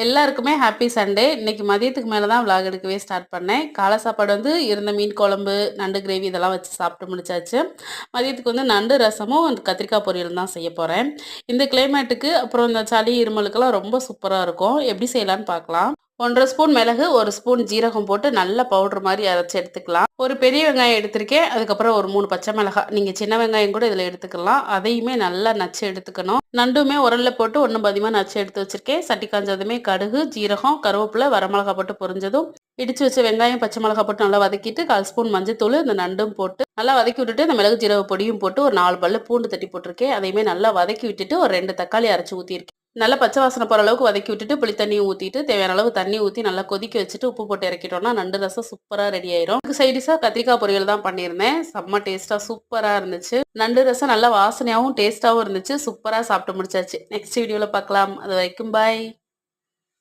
எல்லாருக்குமே happy Sunday. இன்னைக்கு மதியத்துக்கு மேல தான் விளாக் எடுக்கவே ஸ்டார்ட் பண்ணேன். காலை சாப்பாடு இருந்த மீன் குழம்பு, நண்டு கிரேவி இதெல்லாம் வச்சு சாப்பிட்டு முடிச்சாச்சு. மதியத்துக்கு நண்டு ரசமும், கத்திரிக்காய் பொரியலும் தான் செய்ய போறேன். இந்த கிளைமேட்டுக்கு அப்புறம் இந்த சளி, இருமலுக்கெல்லாம் ரொம்ப சூப்பரா இருக்கும். எப்படி செய்யலான்னு பார்க்கலாம். 1 1/2 ஸ்பூன் மிளகு, 1 ஸ்பூன் ஜீரகம் போட்டு நல்லா பவுடர் மாரி அரைச்சு எடுத்துக்கலாம். ஒரு பெரிய வெங்காயம் எடுத்திருக்கேன். அதுக்கப்புறம் ஒரு 3 பச்சை மிளகாய். நீங்க சின்ன வெங்காயம் கூட இதில எடுத்துக்கலாம். அதையுமே நல்லா நச்சு எடுத்துக்கணும். நண்டுமே உரல்ல போட்டு ஒண்ணும் பாதியுமா நச்சு எடுத்து வச்சிருக்கேன். சட்டி காஞ்சதுமே கடுகு, ஜீரகம், கருவேப்பிலை, வரமிளகாய் போட்டு பொரிஞ்சதும், இடிச்சு வச்ச வெங்காயம், பச்சை மிளகாய் போட்டு நல்லா வதக்கிட்டு 1/4 ஸ்பூன் மஞ்சத்தூள், இந்த நண்டும் போட்டு நல்லா வதக்கி விட்டுட்டு, இந்த மிளகு ஜீரக பொடியும் போட்டு ஒரு 4 பல்லு பூண்டு தட்டி போட்டிருக்கேன். அதையுமே நல்லா வதக்கி விட்டுட்டு ஒரு 2 தக்காளி அரைச்சு ஊத்தியிருக்கேன். நல்லா பச்சை வாசனை போற அளவுக்கு வதக்கி விட்டுட்டு, புளி தண்ணியும் ஊத்திட்டு, தேவையான அளவு தண்ணி ஊத்தி நல்லா கொதிக்க வச்சுட்டு, உப்பு போட்டு இறக்கிட்டோம்னா, நண்டு ரசம் சூப்பரா ரெடி ஆயிரும். இதுக்கு சைட் டிஷ்ஷா கத்திரிக்காய் பொரியல் தான் பண்ணியிருந்தேன். செம்ம டேஸ்ட்டா சூப்பரா இருந்துச்சு. நண்டு ரசம் நல்லா வாசனையாவும், டேஸ்ட்டாவும் இருந்துச்சு. சூப்பரா சாப்பிட்டு முடிச்சாச்சு. நெக்ஸ்ட் வீடியோல பார்க்கலாம். அது வரைக்கும் பாய்.